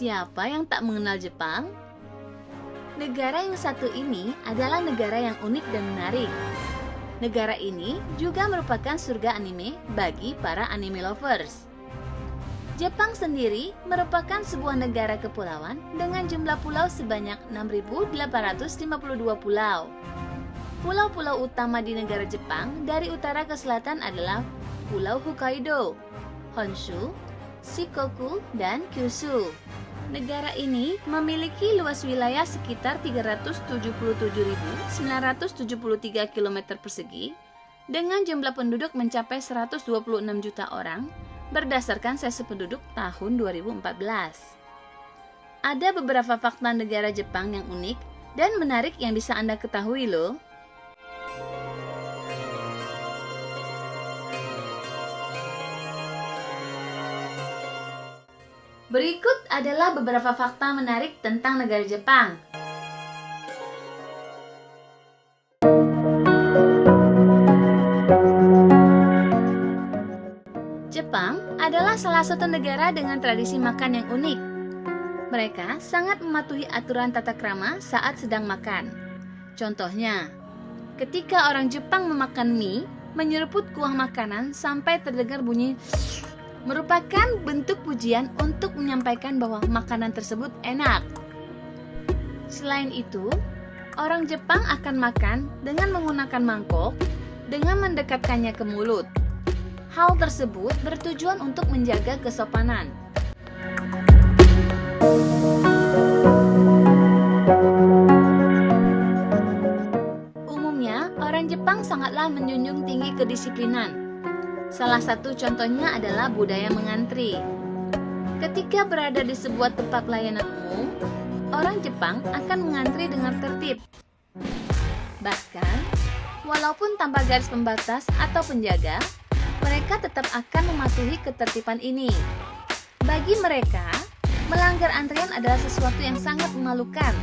Siapa yang tak mengenal Jepang? Negara yang satu ini adalah negara yang unik dan menarik. Negara ini juga merupakan surga anime bagi para anime lovers. Jepang sendiri merupakan sebuah negara kepulauan dengan jumlah pulau sebanyak 6.852 pulau. Pulau-pulau utama di negara Jepang dari utara ke selatan adalah Pulau Hokkaido, Honshu, Shikoku, dan Kyushu. Negara ini memiliki luas wilayah sekitar 377.973 km persegi dengan jumlah penduduk mencapai 126 juta orang berdasarkan sensus penduduk tahun 2014. Ada beberapa fakta negara Jepang yang unik dan menarik yang bisa Anda ketahui loh. Berikut adalah beberapa fakta menarik tentang negara Jepang. Jepang adalah salah satu negara dengan tradisi makan yang unik. Mereka sangat mematuhi aturan tata krama saat sedang makan. Contohnya, ketika orang Jepang memakan mie, menyeruput kuah makanan sampai terdengar bunyi merupakan bentuk pujian untuk menyampaikan bahwa makanan tersebut enak. Selain itu, orang Jepang akan makan dengan menggunakan mangkok dengan mendekatkannya ke mulut. Hal tersebut bertujuan untuk menjaga kesopanan. Umumnya, orang Jepang sangatlah menjunjung tinggi kedisiplinan. Salah satu contohnya adalah budaya mengantri. Ketika berada di sebuah tempat layanan umum, orang Jepang akan mengantri dengan tertib. Bahkan, walaupun tanpa garis pembatas atau penjaga, mereka tetap akan mematuhi ketertiban ini. Bagi mereka, melanggar antrian adalah sesuatu yang sangat memalukan.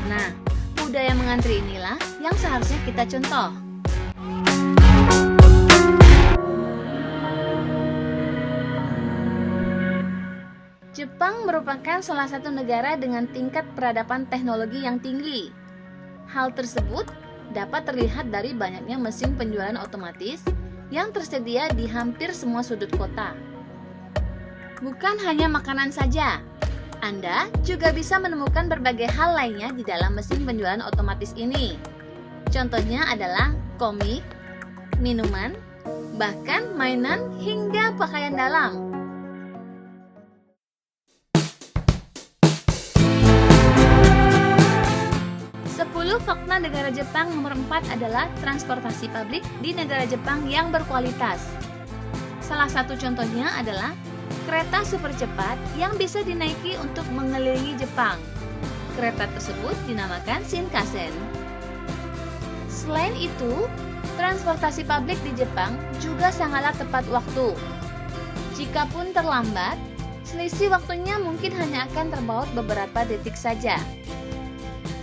Nah, budaya mengantri inilah yang seharusnya kita contoh. Jepang merupakan salah satu negara dengan tingkat peradaban teknologi yang tinggi. Hal tersebut dapat terlihat dari banyaknya mesin penjualan otomatis yang tersedia di hampir semua sudut kota. Bukan hanya makanan saja, Anda juga bisa menemukan berbagai hal lainnya di dalam mesin penjualan otomatis ini. Contohnya adalah komik, minuman, bahkan mainan hingga pakaian dalam. 10 fakta negara Jepang nomor 4 adalah transportasi publik di negara Jepang yang berkualitas. Salah satu contohnya adalah kereta super cepat yang bisa dinaiki untuk mengelilingi Jepang. Kereta tersebut dinamakan Shinkansen. Selain itu, transportasi publik di Jepang juga sangatlah tepat waktu. Jikapun terlambat, selisih waktunya mungkin hanya akan terpaut beberapa detik saja.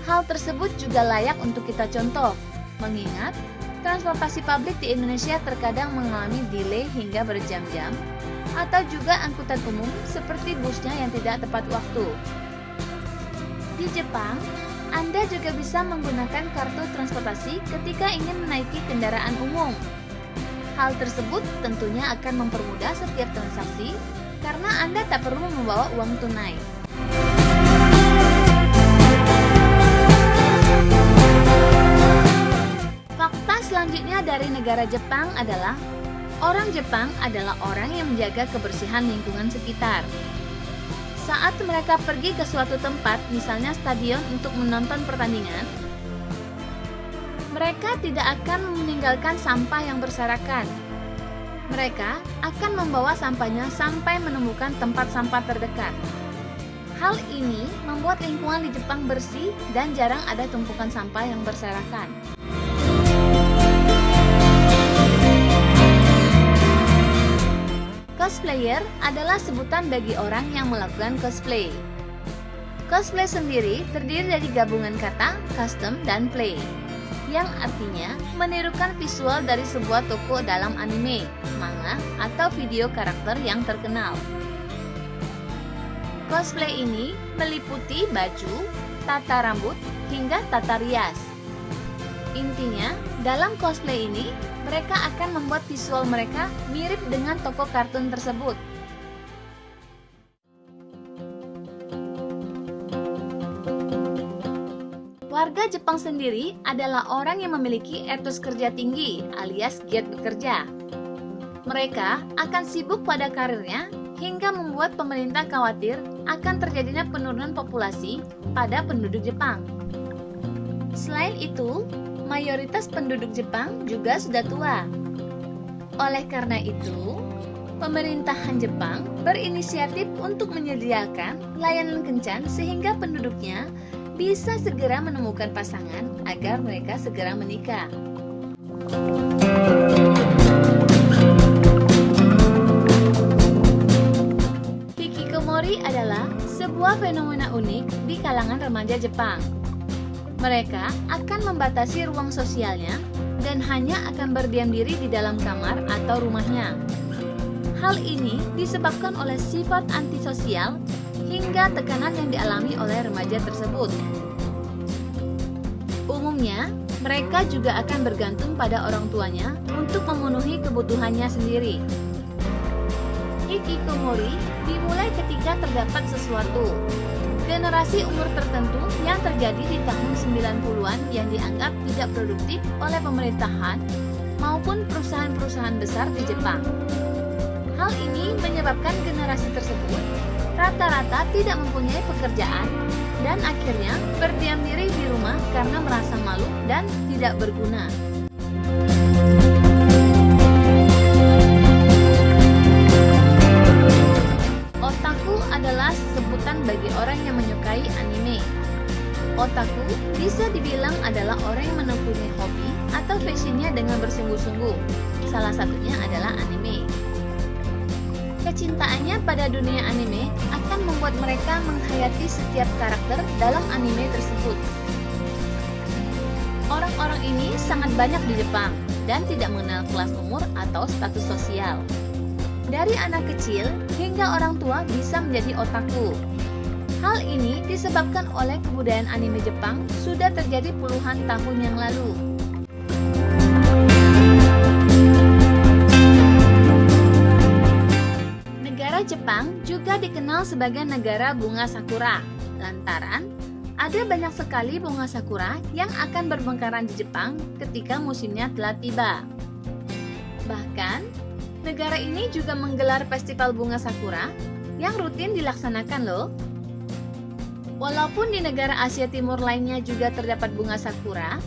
Hal tersebut juga layak untuk kita contoh, mengingat transportasi publik di Indonesia terkadang mengalami delay hingga berjam-jam, atau juga angkutan umum seperti busnya yang tidak tepat waktu. Di Jepang, Anda juga bisa menggunakan kartu transportasi ketika ingin menaiki kendaraan umum. Hal tersebut tentunya akan mempermudah setiap transaksi karena Anda tak perlu membawa uang tunai. Fakta selanjutnya dari negara Jepang adalah orang Jepang adalah orang yang menjaga kebersihan lingkungan sekitar. Saat mereka pergi ke suatu tempat, misalnya stadion untuk menonton pertandingan, mereka tidak akan meninggalkan sampah yang berserakan. Mereka akan membawa sampahnya sampai menemukan tempat sampah terdekat. Hal ini membuat lingkungan di Jepang bersih dan jarang ada tumpukan sampah yang berserakan. Cosplayer adalah sebutan bagi orang yang melakukan cosplay. Cosplay sendiri terdiri dari gabungan kata custom dan play, yang artinya menirukan visual dari sebuah tokoh dalam anime, manga, atau video karakter yang terkenal. Cosplay ini meliputi baju, tata rambut, hingga tata rias. Intinya, dalam cosplay ini, mereka akan membuat visual mereka mirip dengan tokoh kartun tersebut. Warga Jepang sendiri adalah orang yang memiliki etos kerja tinggi alias giat bekerja. Mereka akan sibuk pada karirnya hingga membuat pemerintah khawatir akan terjadinya penurunan populasi pada penduduk Jepang. Selain itu, mayoritas penduduk Jepang juga sudah tua. Oleh karena itu, pemerintahan Jepang berinisiatif untuk menyediakan layanan kencan sehingga penduduknya bisa segera menemukan pasangan agar mereka segera menikah. Hikikomori adalah sebuah fenomena unik di kalangan remaja Jepang. Mereka akan membatasi ruang sosialnya dan hanya akan berdiam diri di dalam kamar atau rumahnya. Hal ini disebabkan oleh sifat antisosial hingga tekanan yang dialami oleh remaja tersebut. Umumnya, mereka juga akan bergantung pada orang tuanya untuk memenuhi kebutuhannya sendiri. Hikikomori dimulai ketika terdapat sesuatu. Generasi umur tertentu yang terjadi di tahun 90-an yang dianggap tidak produktif oleh pemerintahan maupun perusahaan-perusahaan besar di Jepang. Hal ini menyebabkan generasi tersebut rata-rata tidak mempunyai pekerjaan dan akhirnya berdiam diri di rumah karena merasa malu dan tidak berguna. Otaku adalah sebutan bagi orang yang menyukai anime. Otaku bisa dibilang adalah orang yang menekuni hobi atau passionnya dengan bersungguh-sungguh. Salah satunya adalah anime. Kecintaannya pada dunia anime akan membuat mereka menghayati setiap karakter dalam anime tersebut. Orang-orang ini sangat banyak di Jepang dan tidak mengenal kelas umur atau status sosial. Dari anak kecil hingga orang tua bisa menjadi otaku. Hal ini disebabkan oleh kebudayaan anime Jepang sudah terjadi puluhan tahun yang lalu. Jepang juga dikenal sebagai negara bunga sakura, lantaran ada banyak sekali bunga sakura yang akan bermekaran di Jepang ketika musimnya telah tiba. Bahkan, negara ini juga menggelar festival bunga sakura yang rutin dilaksanakan loh. Walaupun di negara Asia Timur lainnya juga terdapat bunga sakura,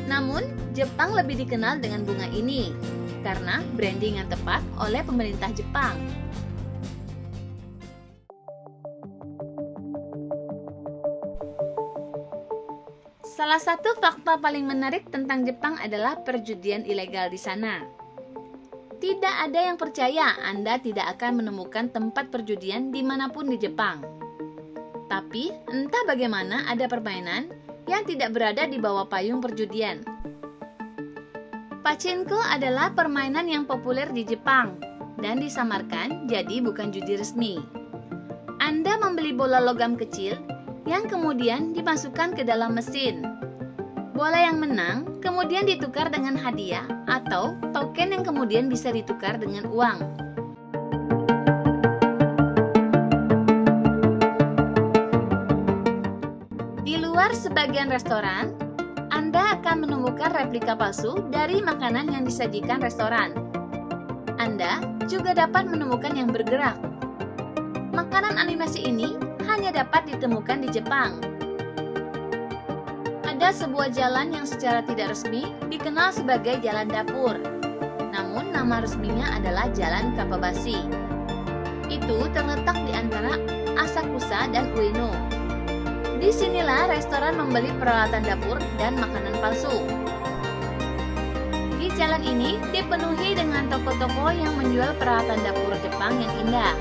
namun Jepang lebih dikenal dengan bunga ini karena branding yang tepat oleh pemerintah Jepang. Salah satu fakta paling menarik tentang Jepang adalah perjudian ilegal di sana. Tidak ada yang percaya Anda tidak akan menemukan tempat perjudian dimanapun di Jepang. Tapi, entah bagaimana ada permainan yang tidak berada di bawah payung perjudian. Pachinko adalah permainan yang populer di Jepang dan disamarkan jadi bukan judi resmi. Anda membeli bola logam kecil yang kemudian dimasukkan ke dalam mesin. Bola yang menang kemudian ditukar dengan hadiah atau token yang kemudian bisa ditukar dengan uang. Di luar sebagian restoran, Anda akan menemukan replika palsu dari makanan yang disajikan restoran. Anda juga dapat menemukan yang bergerak. Makanan animasi ini hanya dapat ditemukan di Jepang. Ada sebuah jalan yang secara tidak resmi dikenal sebagai Jalan Dapur. Namun nama resminya adalah Jalan Kapabashi. Itu terletak di antara Asakusa dan Ueno. Disinilah restoran membeli peralatan dapur dan makanan palsu. Di jalan ini dipenuhi dengan toko-toko yang menjual peralatan dapur Jepang yang indah.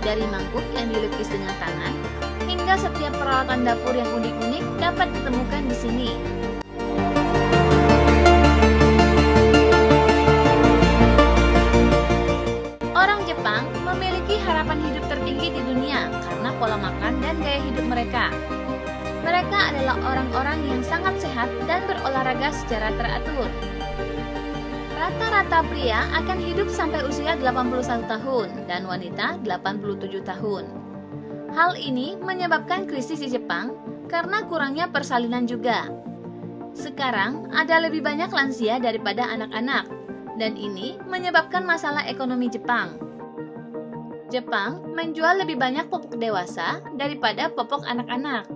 Dari mangkuk yang dilukis dengan tangan, hingga setiap peralatan dapur yang unik-unik dapat ditemukan di sini. Orang Jepang memiliki harapan hidup tertinggi di dunia karena pola adalah orang-orang yang sangat sehat dan berolahraga secara teratur. Rata-rata pria akan hidup sampai usia 81 tahun dan wanita 87 tahun. Hal ini menyebabkan krisis di Jepang karena kurangnya persalinan juga. Sekarang ada lebih banyak lansia daripada anak-anak, dan ini menyebabkan masalah ekonomi Jepang. Jepang menjual lebih banyak popok dewasa daripada popok anak-anak.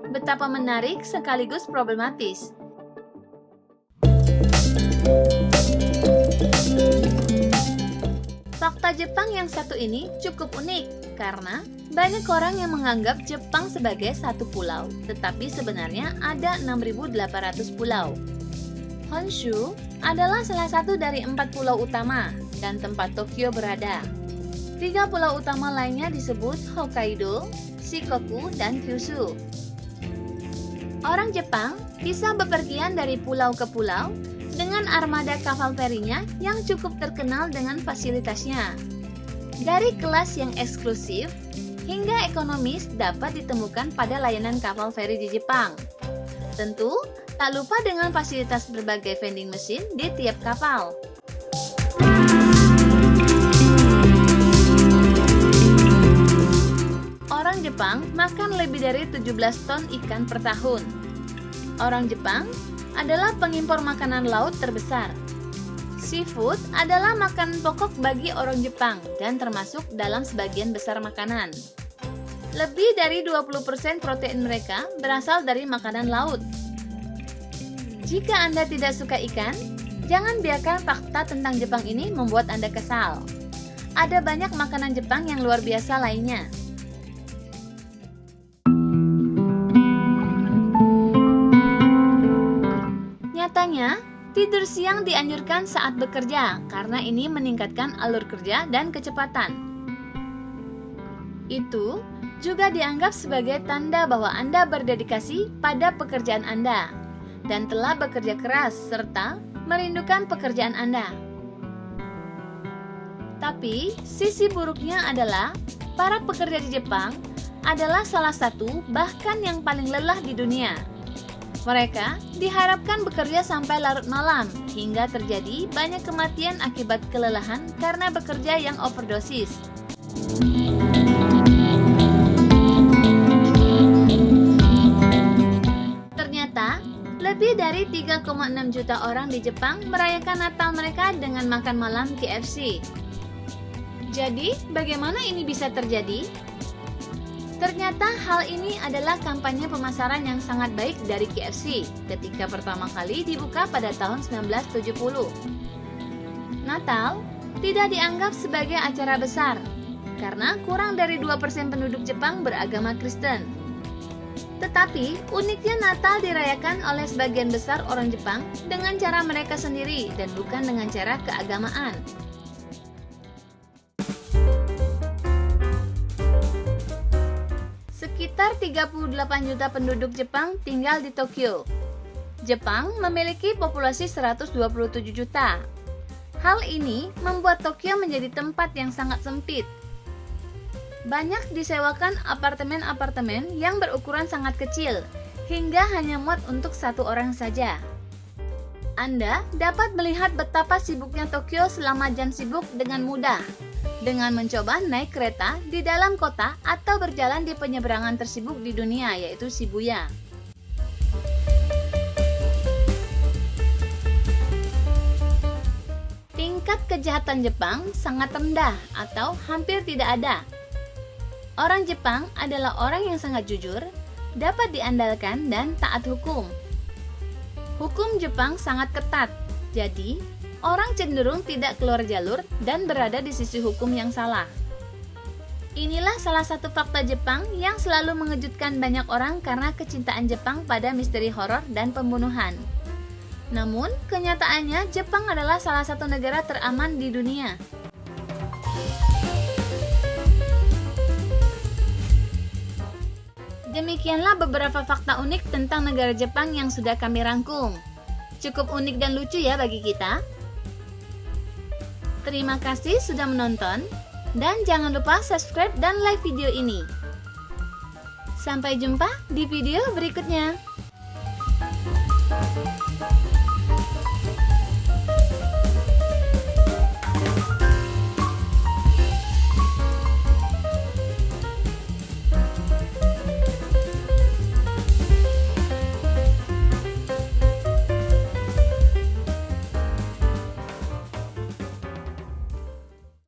Betapa menarik sekaligus problematis. Fakta Jepang yang satu ini cukup unik karena banyak orang yang menganggap Jepang sebagai satu pulau, tetapi sebenarnya ada 6.800 pulau. Honshu adalah salah satu dari 4 pulau utama dan tempat Tokyo berada. 3 pulau utama lainnya disebut Hokkaido, Shikoku, dan Kyushu. Orang Jepang bisa bepergian dari pulau ke pulau dengan armada kapal ferinya yang cukup terkenal dengan fasilitasnya. Dari kelas yang eksklusif hingga ekonomis dapat ditemukan pada layanan kapal feri di Jepang. Tentu, tak lupa dengan fasilitas berbagai vending machine di tiap kapal. Orang Jepang makan lebih dari 17 ton ikan per tahun. Orang Jepang adalah pengimpor makanan laut terbesar. Seafood adalah makanan pokok bagi orang Jepang dan termasuk dalam sebagian besar makanan. Lebih dari 20% protein mereka berasal dari makanan laut. Jika Anda tidak suka ikan, jangan biarkan fakta tentang Jepang ini membuat Anda kesal. Ada banyak makanan Jepang yang luar biasa lainnya. Nyatanya, tidur siang dianjurkan saat bekerja karena ini meningkatkan alur kerja dan kecepatan. Itu juga dianggap sebagai tanda bahwa Anda berdedikasi pada pekerjaan Anda dan telah bekerja keras serta merindukan pekerjaan Anda. Tapi, sisi buruknya adalah para pekerja di Jepang adalah salah satu bahkan yang paling lelah di dunia. Mereka diharapkan bekerja sampai larut malam, hingga terjadi banyak kematian akibat kelelahan karena bekerja yang overdosis. Ternyata, lebih dari 3,6 juta orang di Jepang merayakan Natal mereka dengan makan malam KFC. Jadi, bagaimana ini bisa terjadi? Ternyata hal ini adalah kampanye pemasaran yang sangat baik dari KFC ketika pertama kali dibuka pada tahun 1970. Natal tidak dianggap sebagai acara besar karena kurang dari 2% penduduk Jepang beragama Kristen. Tetapi uniknya Natal dirayakan oleh sebagian besar orang Jepang dengan cara mereka sendiri dan bukan dengan cara keagamaan. Sekitar 38 juta penduduk Jepang tinggal di Tokyo. Jepang memiliki populasi 127 juta. Hal ini membuat Tokyo menjadi tempat yang sangat sempit. Banyak disewakan apartemen-apartemen yang berukuran sangat kecil, hingga hanya muat untuk satu orang saja. Anda dapat melihat betapa sibuknya Tokyo selama jam sibuk dengan mudah, dengan mencoba naik kereta di dalam kota atau berjalan di penyeberangan tersibuk di dunia, yaitu Shibuya. Tingkat kejahatan Jepang sangat rendah atau hampir tidak ada. Orang Jepang adalah orang yang sangat jujur, dapat diandalkan dan taat hukum. Hukum Jepang sangat ketat, jadi orang cenderung tidak keluar jalur dan berada di sisi hukum yang salah. Inilah salah satu fakta Jepang yang selalu mengejutkan banyak orang karena kecintaan Jepang pada misteri horor dan pembunuhan. Namun, kenyataannya Jepang adalah salah satu negara teraman di dunia. Demikianlah beberapa fakta unik tentang negara Jepang yang sudah kami rangkum. Cukup unik dan lucu ya bagi kita. Terima kasih sudah menonton, dan jangan lupa subscribe dan like video ini. Sampai jumpa di video berikutnya.